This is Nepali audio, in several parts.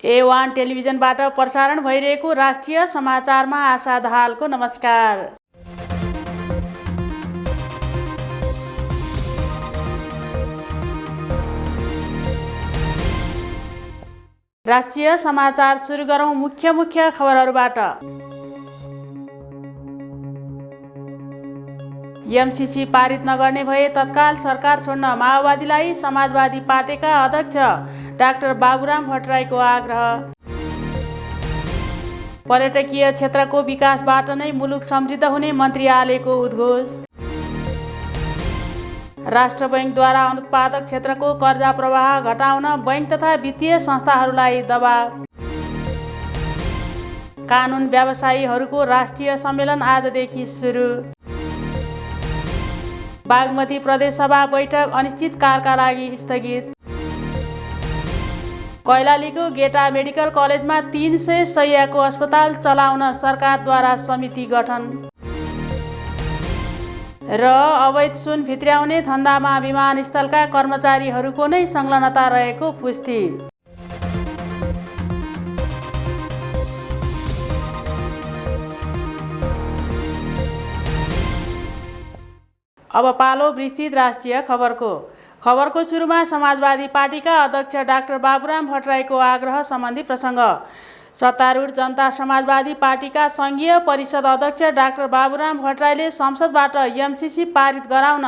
A1 टेलिभिजनबाट प्रसारण भइरहेको राष्ट्रिय समाचारमा आशा दाहालको नमस्कार। राष्ट्रिय समाचार सुरु गरौं मुख्य खबरहरूबाट। एमसीसी पारित नगर्ने भए तत्काल सरकार छोड्न माओवादीलाई समाजवादी पार्टीका अध्यक्ष डाक्टर बाबुराम भट्टराईको आग्रह। पर्यटकीय क्षेत्रको विकासबाट नै मुलुक समृद्ध हुने मन्त्री आलेको उद्घोष। राष्ट्र बैंकद्वारा अनुत्पादक क्षेत्रको कर्जा प्रवाह घटाउन बैंक तथा वित्तीय संस्थाहरूलाई दबाव। कानुन व्यवसायीहरूको राष्ट्रिय सम्मेलन आजदेखि सुरु। बागमती प्रदेशसभा बैठक अनिश्चितकालका लागि स्थगित। कैलालीको गेटा मेडिकल कलेजमा 300 शय्याको अस्पताल चलाउन सरकारद्वारा समिति गठन। र अवैध सुन भित्र्याउने धन्दामा विमानस्थलका कर्मचारीहरूको नै संलग्नता रहेको पुष्टि। अब पालो विस्तृत राष्ट्रिय खबरको सुरुमा समाजवादी पार्टीका अध्यक्ष डाक्टर बाबुराम भट्टराईको आग्रह सम्बन्धी प्रसङ्ग। सत्तारूढ जनता समाजवादी पार्टीका संघीय परिषद अध्यक्ष डाक्टर बाबुराम भट्टराईले संसदबाट एमसीसी पारित गराउन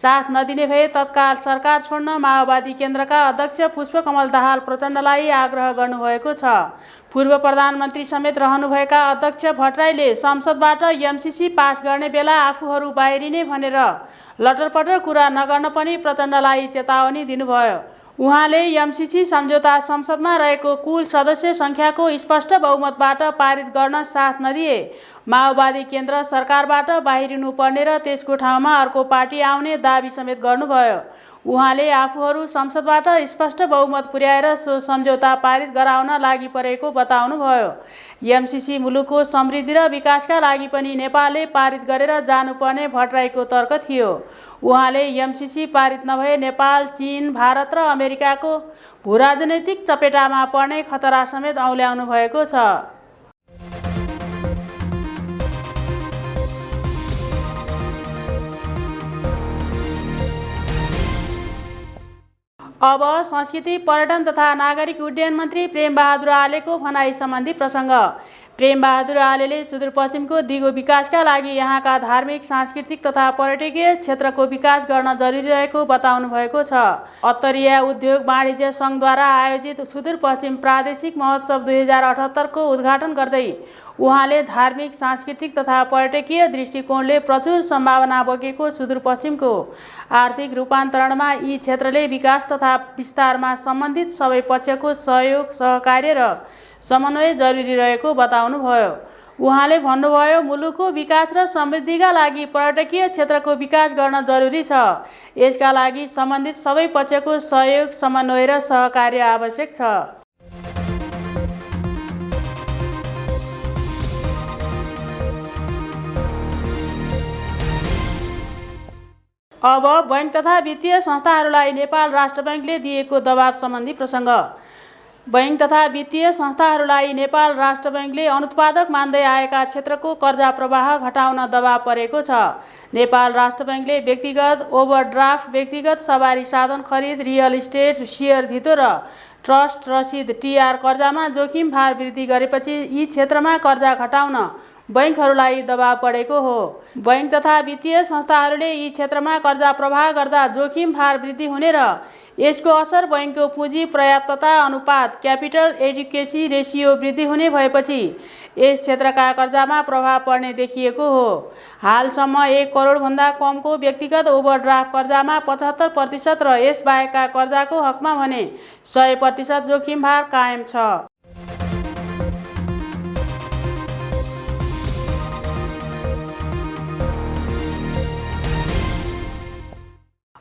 साथ नदिने भए तत्काल सरकार छोड्न माओवादी केन्द्रका अध्यक्ष पुष्पकमल दाहाल प्रचण्डलाई आग्रह गर्नुभएको छ। पूर्व प्रधानमन्त्री समेत रहनुभएका अध्यक्ष भट्टराईले संसदबाट एमसीसी पास गर्ने बेला आफूहरू बाहिरिने भनेर लटरपटर कुरा नगर्न पनि प्रचण्डलाई चेतावनी दिनुभयो। उहाँले एमसीसी सम्झौता संसदमा रहेको कुल सदस्य संख्याको स्पष्ट बहुमतबाट पारित गर्न साथ नदिए माओवादी केन्द्र सरकारबाट बाहिरिनु पर्ने र त्यसको ठाउँमा अर्को पार्टी आउने दाबी समेत गर्नुभयो। उहाँले आफूहरू संसदबाट स्पष्ट बहुमत पुर्याएर सो सम्झौता पारित गराउन लागि परेको बताउनुभयो। एमसीसी मुलुकको समृद्धि र विकासका लागि पनि नेपालले पारित गरेर जानुपर्ने भट्टराईको तर्क थियो। उहाँले एमसीसी पारित नभए नेपाल, चीन, भारत र अमेरिकाको भूराजनैतिक चपेटामा पर्ने खतरा समेत औल्याउनु भएको छ। अब संस्कृति, पर्यटन तथा नागरिक उड्डयन मन्त्री प्रेमबहादुर आलेको भनाई सम्बन्धी प्रसङ्ग। प्रेमबहादुर आलेले सुदूरपश्चिमको दिगो विकासका लागि यहाँका धार्मिक, सांस्कृतिक तथा पर्यटकीय क्षेत्रको विकास गर्न जरुरी रहेको बताउनु भएको छ। अत्तरिया उद्योग वाणिज्य सङ्घद्वारा आयोजित सुदूरपश्चिम प्रादेशिक महोत्सव 2078 को उद्घाटन गर्दै उहाँले धार्मिक, सांस्कृतिक तथा पर्यटकीय दृष्टिकोणले प्रचुर सम्भावना बोकेको सुदूरपश्चिमको आर्थिक रूपान्तरणमा यी क्षेत्रले विकास तथा विस्तारमा सम्बन्धित सबै पक्षको सहयोग, सहकार्य र समन्वय जरुरी रहेको बताउनुभयो। उहाँले भन्नुभयो, मुलुकको विकास र समृद्धिका लागि पर्यटकीय क्षेत्रको विकास गर्न जरुरी छ। यसका लागि सम्बन्धित सबै पक्षको सहयोग, समन्वय र सहकार्य आवश्यक छ। अब बैंक तथा वित्तीय संस्थाहरूलाई नेपाल राष्ट्र बैंकले दिएको दबाव सम्बन्धी प्रसङ्ग। बैंक तथा वित्तीय संस्थाहरूलाई नेपाल राष्ट्र बैंकले अनुत्पादक मान्दै आएका क्षेत्रको कर्जा प्रवाह घटाउन दबाव परेको छ। नेपाल राष्ट्र बैंकले व्यक्तिगत ओभरड्राफ्ट, व्यक्तिगत सवारी साधन खरिद, रियल इस्टेट, सेयर धितो र ट्रस्ट रसिद टीआर कर्जामा जोखिम भार वृद्धि गरेपछि यी क्षेत्रमा कर्जा घटाउन बैंकहरूलाई दबाव परेको हो। बैंक तथा वित्तीय संस्थाहरूले यी क्षेत्रमा कर्जा प्रवाह गर्दा जोखिम भार वृद्धि हुने र यसको असर बैंकको पुँजी पर्याप्तता अनुपात क्यापिटल एडिक्वेसी रेसियो वृद्धि हुने भएपछि यस क्षेत्रका कर्जामा प्रभाव पर्ने देखिएको हो। हालसम्म 1 करोडभन्दा कमको व्यक्तिगत ओभरड्राफ्ट कर्जामा 75% र यसबाहेकका कर्जाको हकमा भने 100% जोखिम भार कायम छ।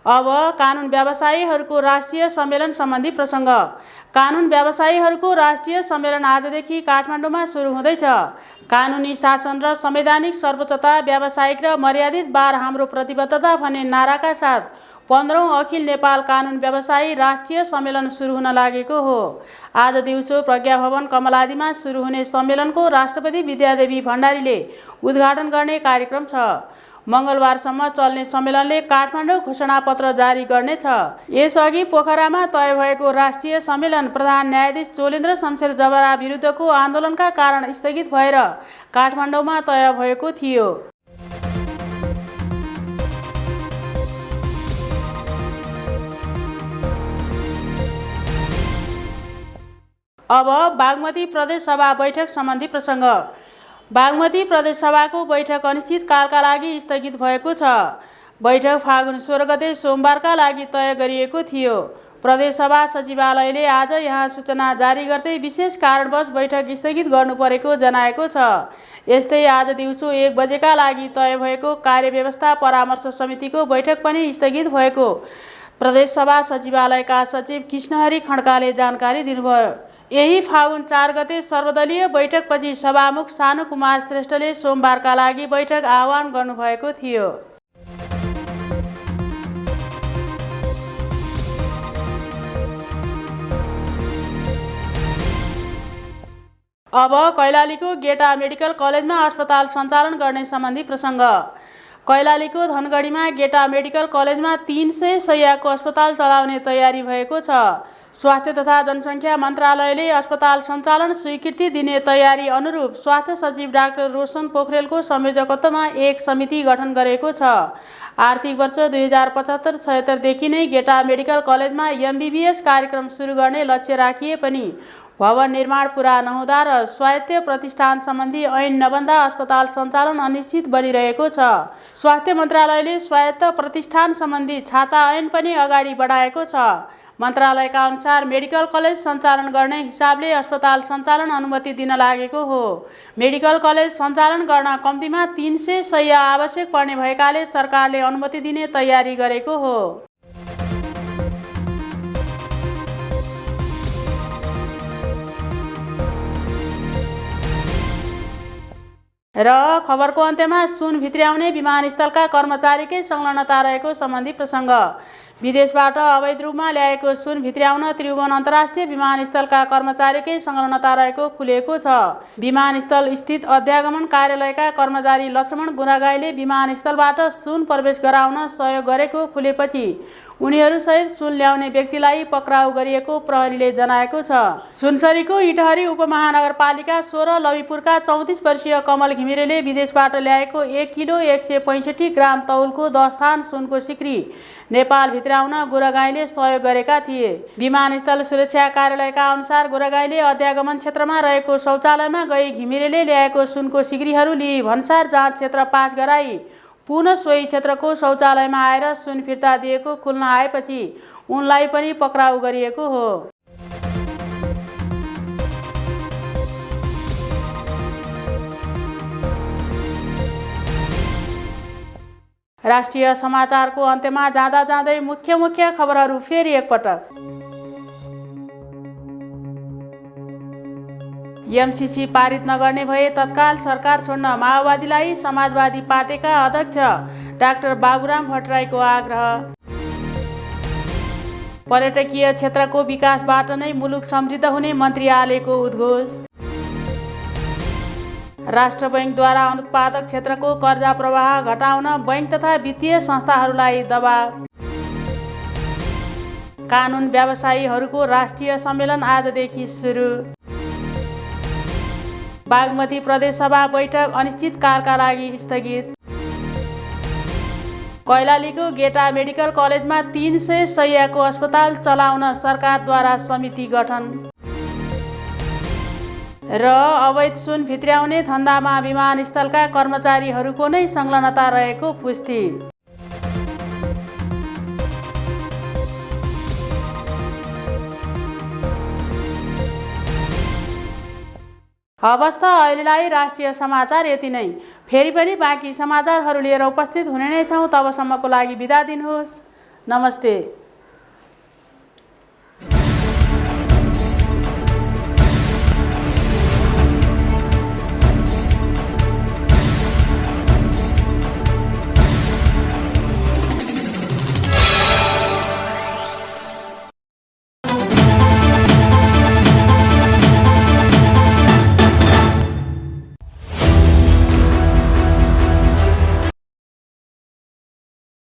अब कानुन व्यवसायीहरूको राष्ट्रिय सम्मेलन सम्बन्धी प्रसङ्ग। कानुन व्यवसायीहरूको राष्ट्रिय सम्मेलन आजदेखि काठमाडौँमा सुरु हुँदैछ। कानुनी शासन र संवैधानिक सर्वोच्चता, व्यावसायिक र मर्यादित बार हाम्रो प्रतिबद्धता भन्ने नाराका साथ 15औं अखिल नेपाल कानुन व्यवसायी राष्ट्रिय सम्मेलन सुरु हुन लागेको हो। आज दिउँसो प्रज्ञा भवन कमलादीमा सुरु हुने सम्मेलनको राष्ट्रपति विद्यादेवी भण्डारीले उद्घाटन गर्ने कार्यक्रम छ। मंगलबारसम्म चल्ने सम्मेलनले काठमाडौँ घोषणापत्र जारी गर्नेछ। यसअघि पोखरामा तय भएको राष्ट्रिय सम्मेलन प्रधान न्यायाधीश चोलेन्द्र शमशेर जबरा विरुद्धको आन्दोलनका कारण स्थगित भएर काठमाडौँमा तय भएको थियो। अब बागमती प्रदेश सभा बैठक सम्बन्धी प्रसङ्ग। बागमती प्रदेश सभाको बैठक अनिश्चितकालका लागि स्थगित भएको छ। बैठक फागुन 16 गते सोमबारका लागि तय गरिएको थियो। प्रदेश सभा सचिवालयले आज यहाँ सूचना जारी गर्दै विशेष कारणवश बैठक स्थगित गर्नु परेको जनाएको छ। यस्तै आज दिउँसो 1 बजेका लागि तय भएको कार्यव्यवस्था परामर्श समितिको बैठक पनि स्थगित भएको प्रदेश सभा सचिवालयका सचिव कृष्णहरि खड्काले जानकारी दिनुभयो। यही फागुन 4 गते सर्वदलीय बैठकपछि सभामुख सानु कुमार श्रेष्ठले सोमबारका लागि बैठक आह्वान गर्नुभएको थियो। अब कैलालीको गेटा मेडिकल कलेजमा अस्पताल सञ्चालन गर्ने सम्बन्धी प्रसङ्ग। कैलालीको धनगढीमा गेटा मेडिकल कलेजमा 300 शय्याको अस्पताल चलाउने तयारी भएको छ। स्वास्थ्य तथा जनसङ्ख्या मन्त्रालयले अस्पताल सञ्चालन स्वीकृति दिने तयारी अनुरूप स्वास्थ्य सचिव डाक्टर रोशन पोखरेलको संयोजकत्वमा एक समिति गठन गरेको छ। आर्थिक वर्ष 2075-76 देखि नै गेटा मेडिकल कलेजमा एमबीबीएस कार्यक्रम सुरु गर्ने लक्ष्य राखिए पनि भवन निर्माण पूरा नहुँदा र स्वायत्त प्रतिष्ठान सम्बन्धी ऐन नबन्दा अस्पताल सञ्चालन अनिश्चित बनिरहेको छ। स्वास्थ्य मन्त्रालयले स्वायत्त प्रतिष्ठान सम्बन्धी छाता ऐन पनि अगाडि बढाएको छ। मन्त्रालयका अनुसार मेडिकल कलेज सञ्चालन गर्ने हिसाबले अस्पताल सञ्चालन अनुमति दिन लागेको हो। मेडिकल कलेज सञ्चालन गर्न कम्तीमा 300 शय्या आवश्यक पर्ने भएकाले सरकारले अनुमति दिने तयारी गरेको हो। र खबरको अन्त्यमा सुन भित्र्याउने विमानस्थलका कर्मचारीकै संलग्नता रहेको सम्बन्धी प्रसङ्ग। विदेशबाट अवैध रूपमा ल्याएको सुन भित्र्याउन त्रिभुवन अन्तर्राष्ट्रिय विमानस्थलका कर्मचारीकै संलग्नता रहेको खुलेको छ। विमानस्थल स्थित अध्यागमन कार्यालयका कर्मचारी लक्ष्मण गुरागाईले विमानस्थलबाट सुन प्रवेश गराउन सहयोग गरेको खुलेपछि उनीहरूसहित सुन ल्याउने व्यक्तिलाई पक्राउ गरिएको प्रहरीले जनाएको छ। सुनसरीको इटहरी उपमहानगरपालिका 16 लविपुरका 34 वर्षीय कमल घिमिरेले विदेशबाट ल्याएको 1 किलो 165 ग्राम तौलको 10 थान सुनको सिक्री नेपाल भित्राउन गुरागाईले सहयोग गरेका थिए। विमानस्थल सुरक्षा कार्यालयका अनुसार गुरागाईले अध्यागमन क्षेत्रमा रहेको शौचालयमा गई घिमिरेले ल्याएको सुनको सिक्रीहरू लिई भन्सार जाँच क्षेत्र पास गराई पुनः सोही क्षेत्रको शौचालयमा आएर सुन फिर्ता दिएको खुल्न आएपछि उनलाई पनि पक्राउ गरिएको हो। राष्ट्रिय समाचारको अन्त्यमा जाँदा जाँदै मुख्य खबरहरू फेरि एकपटक। एमसीसी पारित नगर्ने भए तत्काल सरकार छोड्न माओवादीलाई समाजवादी पार्टीका अध्यक्ष डाक्टर बाबुराम भट्टराईको आग्रह। पर्यटकीय क्षेत्रको विकासबाट नै मुलुक समृद्ध हुने मन्त्री आलेको उद्घोष। राष्ट्र बैंकद्वारा अनुत्पादक क्षेत्रको कर्जा प्रवाह घटाउन बैंक तथा वित्तीय संस्थाहरूलाई दबाव। कानुन व्यवसायीहरूको राष्ट्रिय सम्मेलन आजदेखि सुरु। बागमती प्रदेश सभा बैठक अनिश्चितकालका लागि स्थगित। कैलालीको गेटा मेडिकल कलेजमा 300 शय्याको अस्पताल चलाउन सरकारद्वारा समिति गठन। र अवैध सुन भित्र्याउने धन्दामा विमानस्थलका कर्मचारीहरूको नै संलग्नता रहेको पुष्टि। अवस्था अहिलेलाई राष्ट्रिय समाचार यति नै। फेरि पनि बाँकी समाचारहरू लिएर उपस्थित हुने नै छौँ। तबसम्मको लागि बिदा दिनुहोस्। नमस्ते।